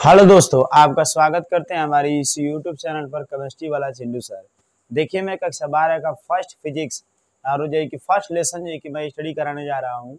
Hello दोस्तों, आपका स्वागत करते हैं हमारी इस यूट्यूब चैनल पर केमिस्ट्री वाला चिंटू सर। देखिए, मैं कक्षा 12 का फर्स्ट फिजिक्स और जो है कि फर्स्ट लेसन जो है कि मैं स्टडी कराने जा रहा हूँ।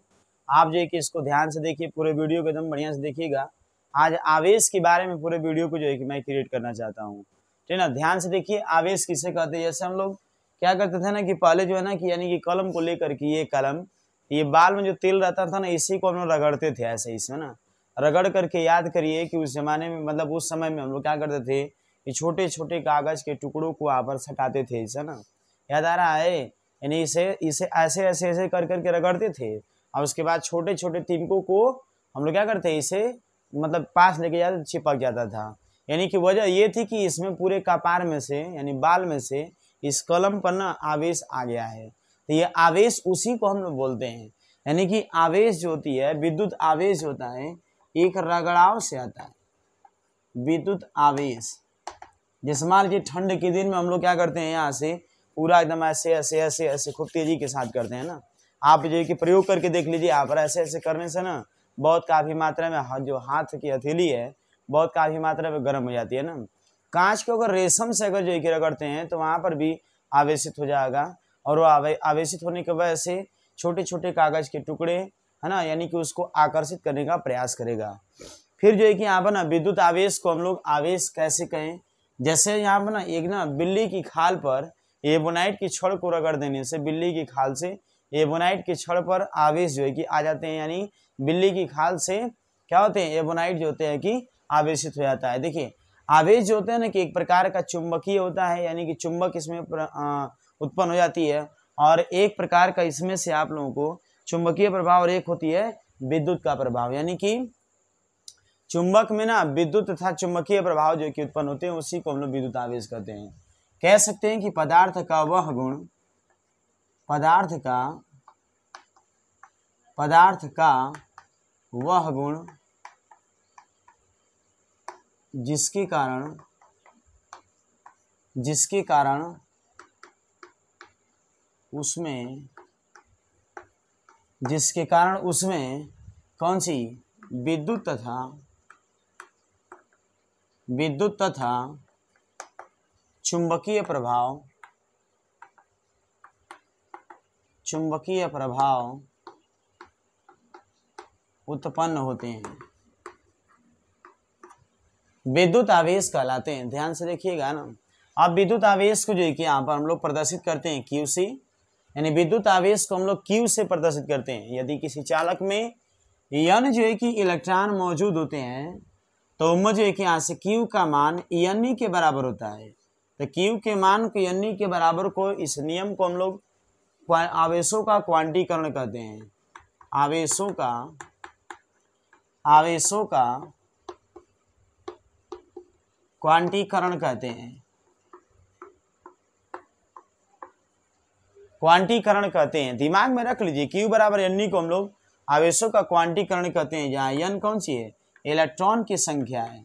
आप जो है कि इसको ध्यान से देखिए, पूरे वीडियो को एकदम बढ़िया से देखिएगा। आज आवेश के बारे में पूरे वीडियो को जो है कि मैं क्रिएट करना चाहता हूँ। ठीक है ना, ध्यान से देखिए। आवेश किसे कहते हैं? जैसे हम लोग क्या करते थे ना कि पहले जो है ना कि यानी कि कलम को लेकर के ये कलम, ये बाल में जो तेल रहता था ना, इसी को हम लोग रगड़ते थे ऐसे इसमें ना, रगड़ करके। याद करिए कि उस जमाने में मतलब उस समय में हम लोग क्या करते थे कि छोटे छोटे कागज के टुकड़ों को आप सटाते थे, इसे ना, याद आ रहा है? यानी इसे इसे ऐसे ऐसे ऐसे कर करके रगड़ते थे और उसके बाद छोटे छोटे तिनकों को हम लोग क्या करते, इसे मतलब पास लेके जाते, चिपक जाता था। यानी कि वजह ये थी कि इसमें पूरे कपार में से यानी बाल में से इस कलम पर ना आवेश आ गया है। तो ये आवेश उसी को हम लोग बोलते हैं। यानी कि आवेश जो होती है, विद्युत आवेश होता है, एक रगड़ाव से आता है। विद्युत आवेश जैसे मान लीजिए ठंड के दिन में हम लोग क्या करते हैं, यहाँ से पूरा एकदम ऐसे ऐसे ऐसे ऐसे खूब तेजी के साथ करते हैं ना। आप जो है कि प्रयोग करके देख लीजिए, आप ऐसे ऐसे करने से ना बहुत काफी मात्रा में जो हाथ की हथेली है बहुत काफी मात्रा में गर्म हो जाती है ना। कांच को अगर रेशम से अगर जो है कि रगड़ते हैं तो वहां पर भी आवेशित हो जाएगा, और वो आवेशित होने की वजह से छोटे छोटे कागज के टुकड़े है ना, यानी कि उसको आकर्षित करने का प्रयास करेगा। फिर जो है कि यहाँ पर ना विद्युत आवेश को हम लोग आवेश कैसे कहें? जैसे यहाँ पर ना एक ना बिल्ली की खाल पर एबोनाइट की छड़ को रगड़ देने से, बिल्ली की खाल से एबोनाइट की छड़ पर आवेश जो है कि आ जाते हैं। यानी बिल्ली की खाल से क्या होते हैं, एबोनाइट जो होते हैं कि आवेशित हो जाता है। देखिए, आवेश जो होते हैं ना कि एक प्रकार का चुंबकीय होता है, यानी कि चुंबक इसमें उत्पन्न हो जाती है, और एक प्रकार का इसमें से आप लोगों को चुंबकीय प्रभाव, और एक होती है विद्युत का प्रभाव। यानी कि चुंबक में ना विद्युत तथा चुंबकीय प्रभाव जो कि उत्पन्न होते हैं, उसी को हम लोग विद्युत आवेश कहते हैं। कह सकते हैं कि पदार्थ का वह गुण, पदार्थ का वह गुण जिसके कारण उसमें कौन सी विद्युत तथा चुंबकीय प्रभाव उत्पन्न होते हैं, विद्युत आवेश कहलाते हैं। ध्यान से देखिएगा ना। अब विद्युत आवेश को जो है कि यहाँ पर हम लोग प्रदर्शित करते हैं Q से, यानी विद्युत आवेश को हम लोग Q से प्रदर्शित करते हैं। यदि किसी चालक में N जो है कि इलेक्ट्रॉन मौजूद होते हैं तो उनमें जो है कि यहाँ से Q का मान Ne के बराबर होता है। तो Q के मान को Ne के बराबर को, इस नियम को हम लोग आवेशों का क्वांटीकरण कहते हैं। आवेशों का क्वांटीकरण कहते हैं। क्वांटीकरण कहते हैं, दिमाग में रख लीजिए। Q बराबर Ne को हम लोग आवेशों का क्वांटीकरण कहते हैं, जहाँ N कौन सी है, इलेक्ट्रॉन की संख्या है,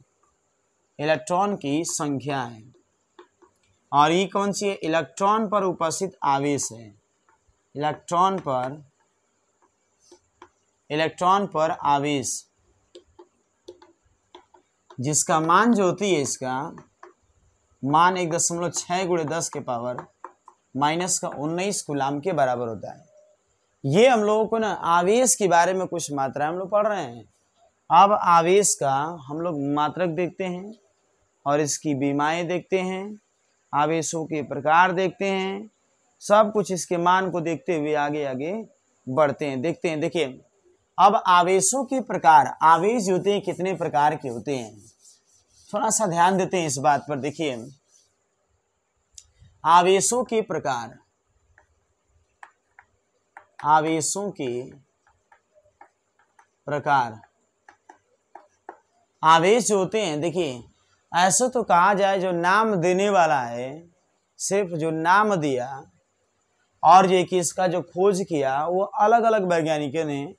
और E कौन सी है, इलेक्ट्रॉन पर उपस्थित आवेश है। इलेक्ट्रॉन पर आवेश जिसका मान जो होती है, इसका मान 1.6 × 10 के पावर -19 कूलाम के बराबर होता है। ये हम लोगों को ना आवेश के बारे में कुछ मात्रा हम लोग पढ़ रहे हैं। अब आवेश का हम लोग मात्रक देखते हैं और इसकी विमाएं देखते हैं, आवेशों के प्रकार देखते हैं, सब कुछ इसके मान को देखते हुए आगे आगे बढ़ते हैं, देखते हैं। देखिए, अब आवेशों के प्रकार, आवेश जो होते हैं कितने प्रकार के होते हैं, थोड़ा सा ध्यान देते हैं इस बात पर। देखिए, आवेशों के प्रकार, आवेश जो होते हैं, देखिए ऐसा तो कहा जाए जो नाम देने वाला है, सिर्फ जो नाम दिया और जो कि इसका जो खोज किया वो अलग अलग वैज्ञानिकों ने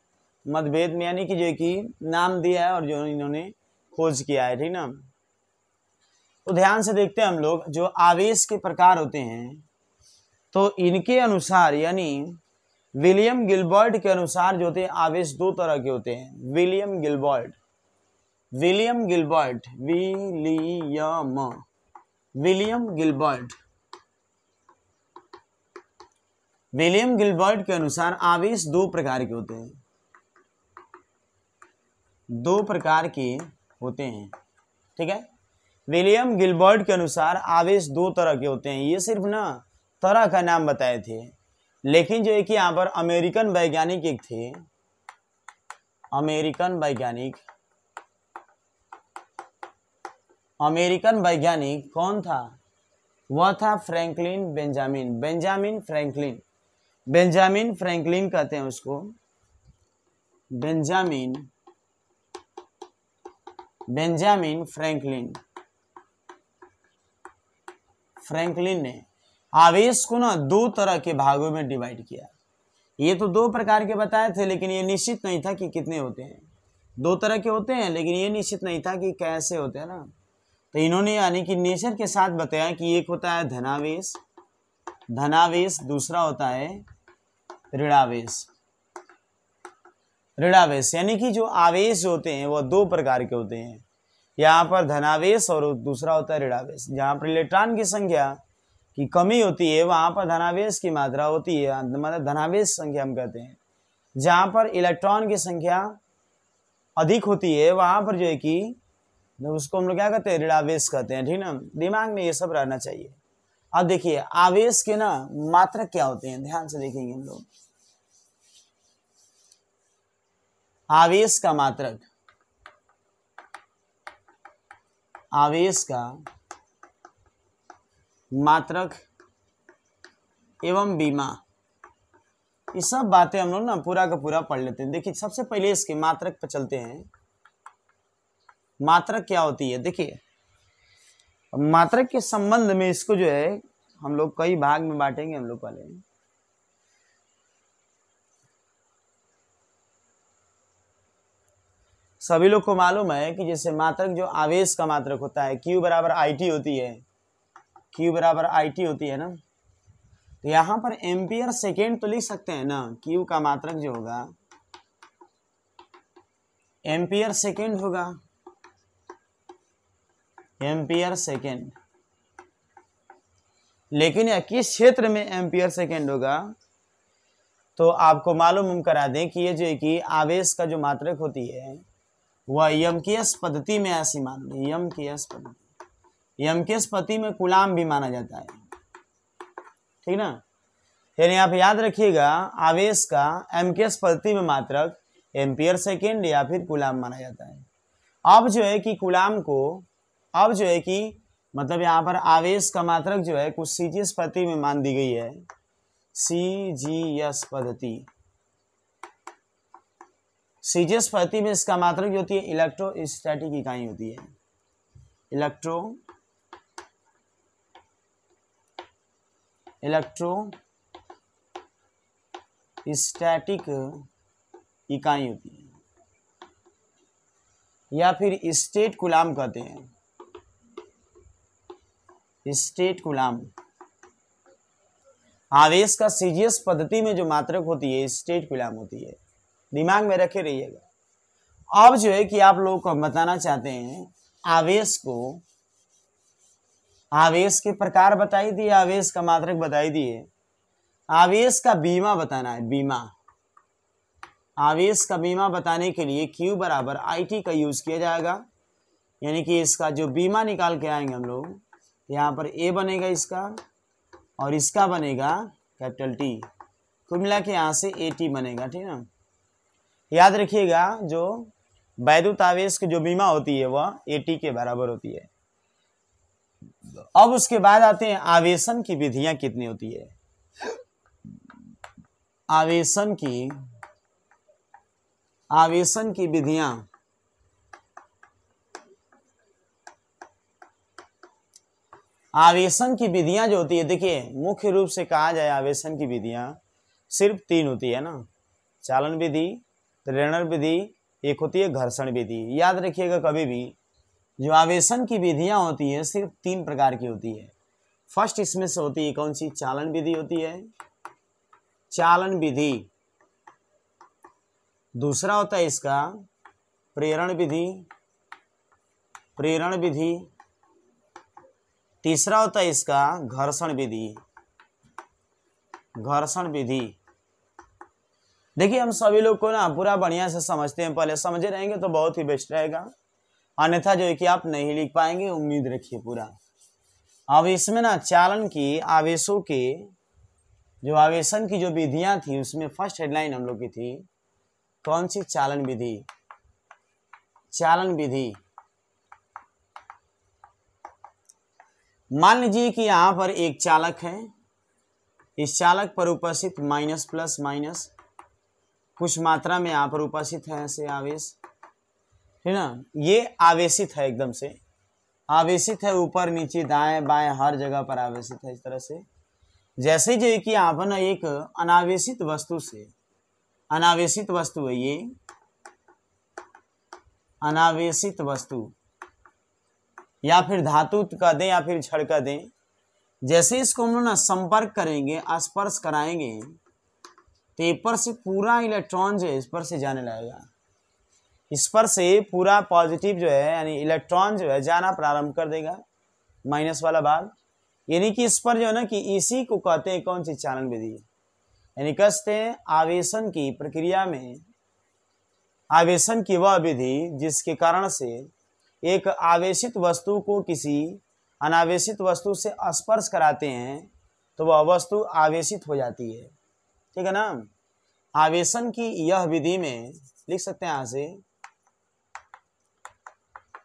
मतभेद में, यानी कि जो कि नाम दिया है और जो इन्होंने खोज किया है, ठीक ना। तो ध्यान से देखते हैं हम लोग, जो आवेश के प्रकार होते हैं तो इनके अनुसार, यानी विलियम गिलबर्ट के अनुसार जो होते हैं आवेश दो तरह के होते हैं। William Gilbert William Gilbert, William Gilbert, William Gilbert के अनुसार आवेश दो प्रकार के होते हैं, दो प्रकार के होते हैं, ठीक है। विलियम गिलबर्ट के अनुसार आवेश दो तरह के होते हैं। ये सिर्फ ना तरह का नाम बताए थे, लेकिन जो है कि यहाँ पर अमेरिकन वैज्ञानिक एक थे, अमेरिकन वैज्ञानिक कौन था? वह था फ्रैंकलिन बेंजामिन, बेंजामिन फ्रैंकलिन कहते हैं उसको, बेंजामिन फ्रैंकलिन ने आवेश को ना दो तरह के भागों में डिवाइड किया। ये तो दो प्रकार के बताए थे, लेकिन ये निश्चित नहीं था कि कितने होते हैं। दो तरह के होते हैं, लेकिन ये निश्चित नहीं था कि कैसे होते हैं ना। तो इन्होंने यानी कि नेचर के साथ बताया कि एक होता है धनावेश, दूसरा होता है ऋणावेश, यानी कि जो आवेश होते हैं वह दो प्रकार के होते हैं। यहाँ पर धनावेश और दूसरा होता है ऋणावेश। जहाँ पर इलेक्ट्रॉन की संख्या की कमी होती है वहाँ पर धनावेश की मात्रा होती है, मतलब धनावेश संख्या हम कहते हैं। जहाँ पर इलेक्ट्रॉन की संख्या अधिक होती है वहाँ पर जो है कि उसको हम लोग क्या कहते हैं? ऋणावेश कहते हैं, ठीक ना। दिमाग में ये सब रहना चाहिए। अब देखिए आवेश के ना मात्रक क्या होते हैं, ध्यान से देखेंगे हम लोग। आवेश का मात्रक एवं बीमा, ये सब बातें हम लोग ना पूरा का पूरा पढ़ लेते हैं। देखिए सबसे पहले इसके मात्रक पर चलते हैं। मात्रक क्या होती है? देखिए मात्रक के संबंध में इसको जो है हम लोग कई भाग में बांटेंगे हम लोग पहले। सभी लोग को मालूम है कि जैसे मात्रक जो आवेश का मात्रक होता है Q बराबर IT होती है, ना। तो यहाँ पर एम्पियर सेकेंड तो लिख सकते हैं ना। Q का मात्रक जो होगा एम्पियर सेकेंड होगा, लेकिन यह किस क्षेत्र में एम्पियर सेकेंड होगा तो आपको मालूम हम करा दें कि ये जो है कि आवेश का जो मात्रक होती है वह यमकेश पद्धति में ऐसी मान लो, यमकेश पद्धति में कूलाम भी माना जाता है, ठीक ना। फिर आप याद रखिएगा आवेश का एमकेश पद्धति में मात्रक एम्पियर सेकेंड या फिर कूलाम माना जाता है। अब जो है कि कूलाम को मतलब यहाँ पर आवेश का मात्रक जो है कुछ सीजीएस पद्धति में मान दी गई है, सीजीएस पद्धति में इसका मात्रक जो होती है इलेक्ट्रोस्टैटिक इकाई होती है, इलेक्ट्रोस्टैटिक इकाई होती है, या फिर स्टेट कूलाम कहते हैं, स्टेट कूलाम। आवेश का सीजीएस पद्धति में जो मात्रक होती है स्टेट कूलाम होती है, दिमाग में रखे रहिएगा। अब जो है कि आप लोगों को बताना चाहते हैं आवेश के प्रकार बताई दिए, आवेश का मात्रक बताई दिए, आवेश का बीमा बताना है। आवेश का बीमा बताने के लिए Q बराबर IT का यूज किया जाएगा, यानी कि इसका जो बीमा निकाल के आएंगे हम लोग, यहाँ पर A बनेगा इसका और इसका बनेगा कैपिटल T, कुल मिला के यहाँ से AT बनेगा, ठीक ना। याद रखिएगा जो वैद्युत आवेश की जो बीमा होती है वह AT के बराबर होती है। अब उसके बाद आते हैं आवेशन की विधियां कितनी होती है। आवेशन की विधियां जो होती है, देखिए मुख्य रूप से कहा जाए आवेशन की विधियां सिर्फ तीन होती है ना, चालन विधि, प्रेरण विधि, एक होती है घर्षण विधि। याद रखिएगा कभी भी जो आवेशन की विधियां होती है सिर्फ तीन प्रकार की होती है। फर्स्ट इसमें से होती है कौन सी? चालन विधि होती है, चालन विधि। दूसरा होता है इसका प्रेरण विधि, प्रेरण विधि, तीसरा होता है इसका घर्षण विधि। घर्षण विधि देखिए हम सभी लोग को ना पूरा बढ़िया से समझते हैं, पहले समझे रहेंगे तो बहुत ही बेस्ट रहेगा, अन्यथा जो है कि आप नहीं लिख पाएंगे, उम्मीद रखिए पूरा। अब इसमें ना चालन की आवेशों के जो आवेशन की जो विधियां थी उसमें फर्स्ट हेडलाइन हम लोग की थी कौन सी? चालन विधि। चालन विधि मान लीजिए कि यहाँ पर एक चालक है, इस चालक पर उपस्थित माइनस प्लस माइनस कुछ मात्रा में यहाँ पर उपस्थित है ऐसे आवेश, है ना। ये आवेशित है, एकदम से आवेशित है, ऊपर नीचे दाएं बाएं हर जगह पर आवेशित है इस तरह से। जैसे जो कि यहाँ पर ना एक अनावेशित वस्तु से, अनावेशित वस्तु है ये, अनावेशित वस्तु या फिर धातु का दें या फिर छड़ का दें, जैसे इसको हम लोग ना संपर्क करेंगे, स्पर्श कराएंगे तो ये पर से पूरा इलेक्ट्रॉन जो है इस पर से जाने लगेगा, इस पर से पूरा पॉजिटिव जो है यानी इलेक्ट्रॉन जो है जाना प्रारंभ कर देगा, माइनस वाला भाग। यानी कि इस पर जो है ना कि इसी को कहते हैं कौन सी? चालन विधि। यानी कहते हैं आवेशन की प्रक्रिया में आवेशन की वह विधि जिसके कारण से एक आवेशित वस्तु को किसी अनावेशित वस्तु से स्पर्श कराते हैं तो वह वस्तु आवेशित हो जाती है, ठीक है ना। आवेशन की यह विधि में लिख सकते हैं यहां से,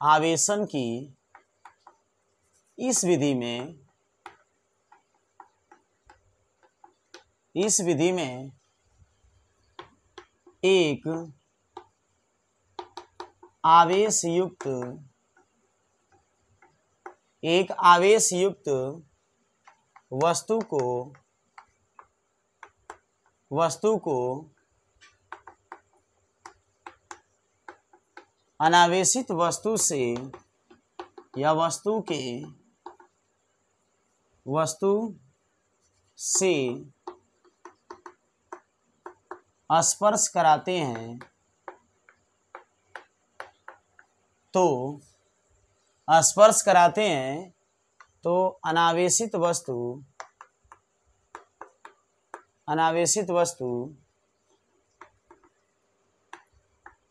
आवेशन की इस विधि में, इस विधि में एक आवेश युक्त वस्तु को अनावेशित वस्तु से या वस्तु से स्पर्श कराते हैं तो स्पर्श कराते हैं तो अनावेशित वस्तु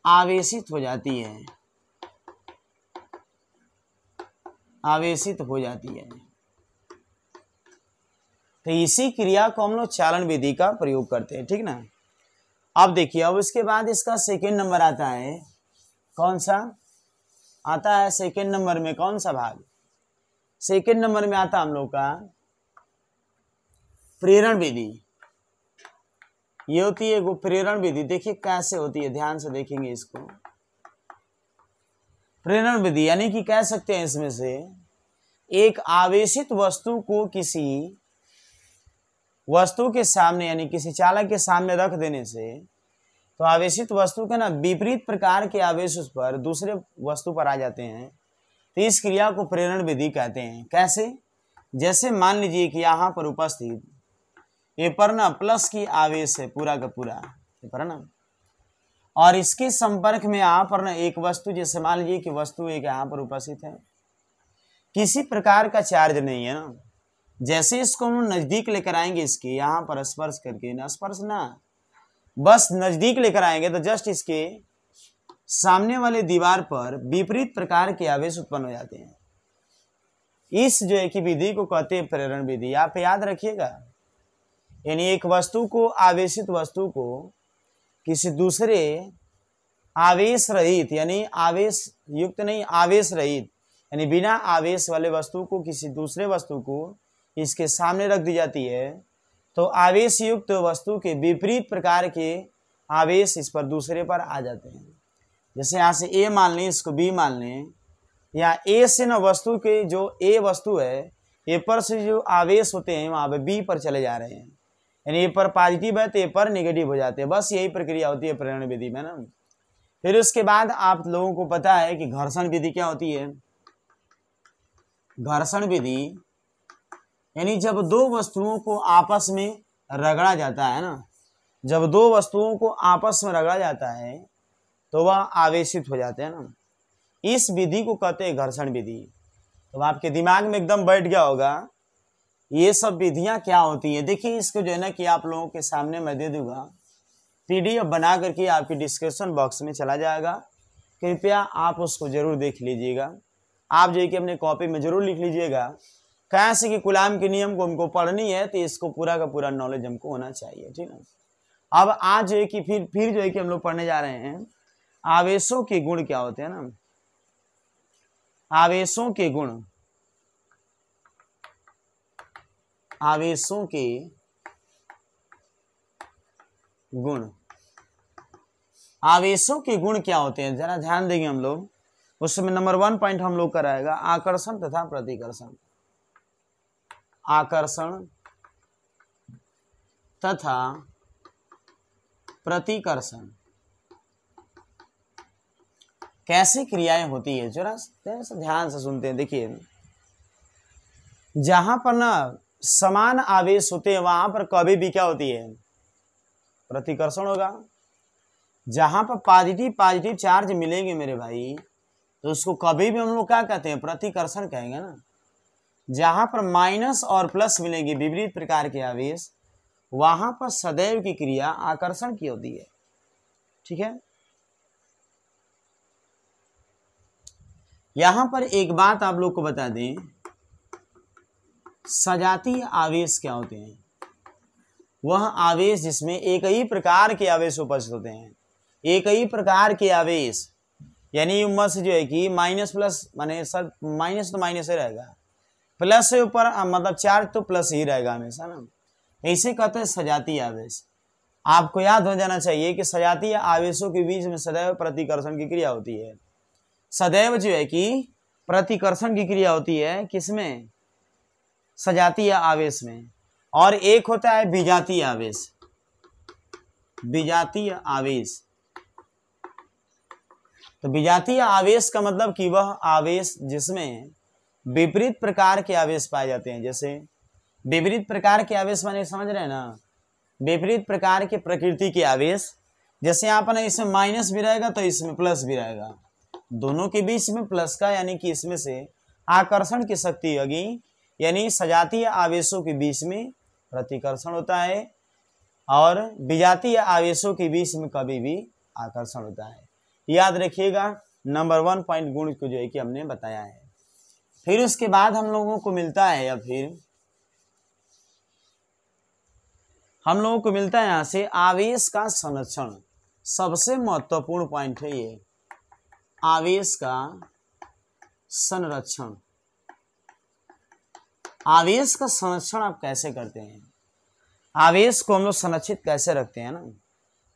आवेशित हो जाती है, आवेशित हो जाती है। तो इसी क्रिया को हम लोग चालन विधि का प्रयोग करते हैं, ठीक ना। अब देखिए, अब इसके बाद इसका सेकेंड नंबर आता है, कौन सा आता है? सेकेंड नंबर में कौन सा भाग? सेकेंड नंबर में आता हम लोग का प्रेरण विधि। ये होती है वो प्रेरण विधि। देखिए कैसे होती है, ध्यान से देखेंगे इसको। प्रेरण विधि यानी कि कह सकते हैं इसमें से एक आवेशित वस्तु को किसी वस्तु के सामने यानी किसी चालक के सामने रख देने से तो आवेशित वस्तु के ना विपरीत प्रकार के आवेश उस पर दूसरे वस्तु पर आ जाते हैं। तो इस क्रिया को प्रेरण विधि कहते हैं। कैसे? जैसे मान लीजिए कि यहाँ पर उपस्थित ये पर ना प्लस की आवेश है पूरा का पूरा, ये पर ना, और इसके संपर्क में यहाँ पर ना एक वस्तु, जैसे मान लीजिए कि वस्तु एक यहाँ पर उपस्थित है, किसी प्रकार का चार्ज नहीं है ना। जैसे इसको हम नजदीक लेकर आएंगे, इसके यहाँ पर स्पर्श करके ना, स्पर्श ना बस नजदीक लेकर आएंगे तो जस्ट इसके सामने वाले दीवार पर विपरीत प्रकार के आवेश उत्पन्न हो जाते हैं। इस जो है कि विधि को कहते हैं प्रेरण विधि। आप याद रखिएगा, यानी एक वस्तु को, आवेशित वस्तु को किसी दूसरे आवेश रहित यानी आवेश युक्त नहीं, आवेश रहित यानी बिना आवेश वाले वस्तु को किसी दूसरे वस्तु को इसके सामने रख दी जाती है तो आवेश युक्त वस्तु के विपरीत प्रकार के आवेश इस पर दूसरे पर आ जाते हैं। जैसे यहाँ से ए मान लें, इसको बी मान लें, या ए से न वस्तु के जो ए वस्तु है ए पर से जो आवेश होते हैं वहाँ पे बी पर चले जा रहे हैं, यानी ए पर पॉजिटिव है तो ए पर नेगेटिव हो जाते हैं। बस यही प्रक्रिया होती है प्रेरण विधि में ना। फिर उसके बाद आप लोगों को पता है कि घर्षण विधि क्या होती है। घर्षण विधि यानी जब दो वस्तुओं को आपस में रगड़ा जाता है ना, जब दो वस्तुओं को आपस में रगड़ा जाता है तो वह आवेशित हो जाते हैं ना। इस विधि को कहते हैं घर्षण विधि। तो आपके दिमाग में एकदम बैठ गया होगा ये सब विधियां क्या होती है। देखिए इसको जो है ना कि आप लोगों के सामने मैं दे दूंगा, पीडीएफ बना करके आपके डिस्क्रिप्शन बॉक्स में चला जाएगा, कृपया आप उसको जरूर देख लीजिएगा। आप जो है कि अपने कॉपी में जरूर लिख लीजिएगा, कैसे कि कूलाम के नियम को हमको पढ़नी है तो इसको पूरा का पूरा नॉलेज हमको होना चाहिए, ठीक है। अब आज जो है कि फिर जो है कि हम लोग पढ़ने जा रहे हैं आवेशों के गुण क्या होते हैं ना, आवेशों के गुण, आवेशों के गुण, आवेशों के गुण क्या होते हैं जरा ध्यान देंगे हम लोग। उसमें नंबर 1 पॉइंट हम लोग का रहेगा आकर्षण तथा प्रतिकर्षण, आकर्षण तथा प्रतिकर्षण कैसे क्रियाएं होती है, जरा ध्यान से सुनते हैं। देखिए जहां पर ना समान आवेश होते हैं वहां पर कभी भी क्या होती है, प्रतिकर्षण होगा। जहां पर पॉजिटिव चार्ज मिलेंगे मेरे भाई तो उसको कभी भी हम लोग क्या कहते हैं, प्रतिकर्षण कहेंगे ना। जहां पर माइनस और प्लस मिलेंगे विपरीत प्रकार के आवेश वहां पर सदैव की क्रिया आकर्षण की होती है, ठीक है। यहां पर एक बात आप लोग को बता दें, सजातीय आवेश क्या होते हैं, वह आवेश जिसमें एक ही प्रकार के आवेश उपस्थित होते हैं, एक ही प्रकार के आवेश, यानी उम्मस जो है कि माइनस प्लस माने सर माइनस तो माइनस ही रहेगा, प्लस से ऊपर मतलब चार्ज तो प्लस ही रहेगा हमेशा ना, इसे कहते हैं सजातीय आवेश। आपको याद हो जाना चाहिए कि सजातीय आवेशों के बीच में सदैव प्रतिकर्षण की क्रिया होती है, सदैव जो है कि प्रतिकर्षण की क्रिया होती है किसमें, सजातीय आवेश में। और एक होता है विजातीय आवेश, विजातीय आवेश। तो विजातीय आवेश का मतलब कि वह आवेश जिसमें विपरीत प्रकार के आवेश पाए जाते हैं। जैसे विपरीत प्रकार के आवेश माने समझ रहे हैं ना, विपरीत प्रकार के प्रकृति के आवेश, जैसे यहाँ पर इसमें माइनस भी रहेगा तो इसमें प्लस भी रहेगा, दोनों के बीच में प्लस का यानी कि इसमें से आकर्षण की शक्ति होगी, यानी सजातीय आवेशों के बीच में प्रतिकर्षण होता है और विजातीय आवेशों के बीच में कभी भी आकर्षण होता है। याद रखिएगा नंबर 1 पॉइंट गुण को जो है कि हमने बताया है। फिर उसके बाद हम लोगों को मिलता है या फिर हम लोगों को मिलता है यहां से आवेश का संरक्षण, सबसे महत्वपूर्ण पॉइंट है ये, आवेश का संरक्षण। आवेश का संरक्षण आप कैसे करते हैं, आवेश को हम लोग संरक्षित कैसे रखते हैं ना।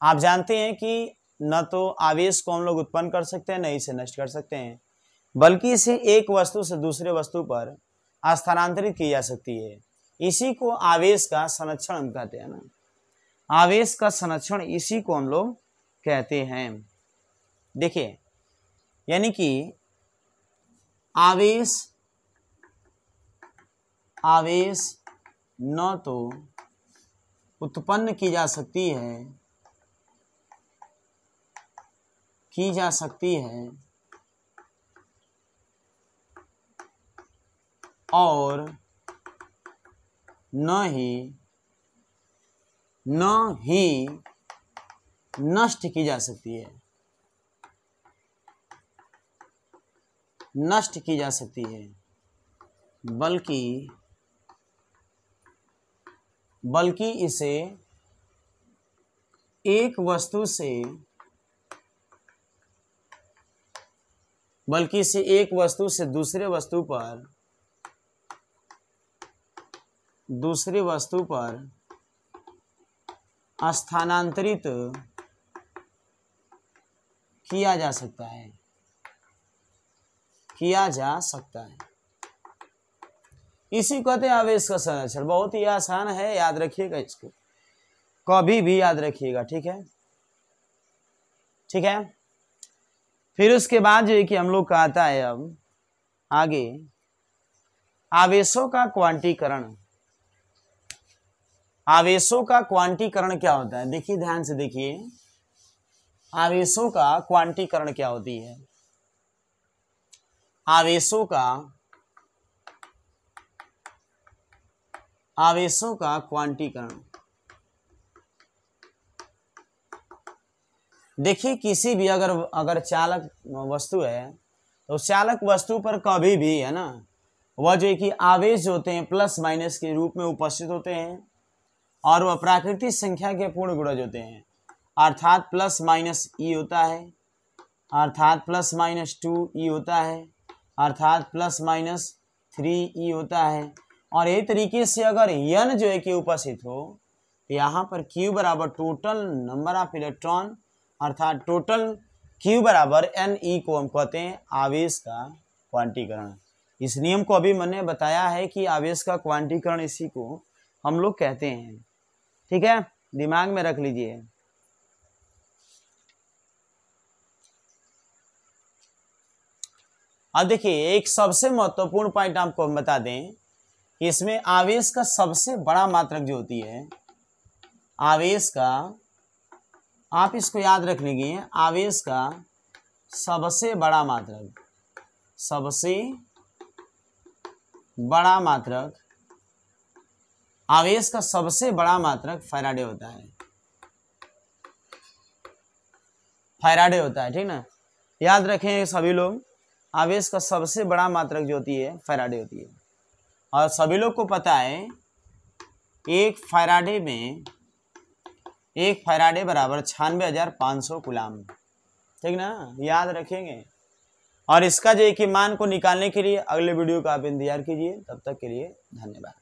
आप जानते हैं कि न तो आवेश को हम लोग उत्पन्न कर सकते हैं न इसे नष्ट कर सकते हैं, बल्कि इसे एक वस्तु से दूसरे वस्तु पर स्थानांतरित की जा सकती है। इसी को आवेश का संरक्षण हम कहते हैं ना, आवेश का संरक्षण इसी को हम लोग कहते हैं। देखिए यानी कि आवेश न तो उत्पन्न की जा सकती है और न ही नष्ट की जा सकती है, नष्ट की जा सकती है, बल्कि इसे एक वस्तु से दूसरे वस्तु पर स्थानांतरित किया जा सकता है, इसी कहते हैं आवेश का संरक्षण। बहुत ही आसान है, याद रखिएगा, इसको कभी भी याद रखिएगा, ठीक है। फिर उसके बाद जो है कि हम लोग का आता है अब आगे आवेशों का क्वांटीकरण। आवेशों का क्वांटीकरण क्या होता है, देखिए ध्यान से देखिए, आवेशों का क्वांटीकरण क्या होती है। आवेशों का क्वांटीकरण। देखिए किसी भी अगर चालक वस्तु है तो चालक वस्तु पर कभी भी है ना वह जो है कि आवेश होते हैं प्लस माइनस के रूप में उपस्थित होते हैं और वह प्राकृतिक संख्या के पूर्ण गुणज होते हैं, अर्थात प्लस माइनस ई होता है, अर्थात प्लस माइनस 2 ई होता है, अर्थात प्लस माइनस 3 ई होता है। और ये तरीके से अगर n जो है कि उपस्थित हो तो यहाँ पर Q बराबर टोटल नंबर ऑफ इलेक्ट्रॉन अर्थात टोटल Q बराबर Ne को हम कहते हैं आवेश का क्वांटीकरण। इस नियम को अभी मैंने बताया है कि आवेश का क्वांटीकरण इसी को हम लोग कहते हैं। ठीक है, दिमाग में रख लीजिए। अब देखिए एक सबसे महत्वपूर्ण पॉइंट आपको हम बता दें कि इसमें आवेश का सबसे बड़ा मात्रक जो होती है, आवेश का, आप इसको याद रख लीजिए, आवेश का सबसे बड़ा मात्रक, सबसे बड़ा मात्रक, आवेश का सबसे बड़ा मात्रक फैराडे होता है, फैराडे होता है। ठीक ना, याद रखें सभी लोग, आवेश का सबसे बड़ा मात्रक जो होती है फैराडे होती है। और सभी लोग को पता है एक फैराडे बराबर 96,500 कूलाम। ठीक ना, याद रखेंगे। और इसका जो है कि मान को निकालने के लिए अगले वीडियो का आप इंतजार कीजिए। तब तक के लिए धन्यवाद।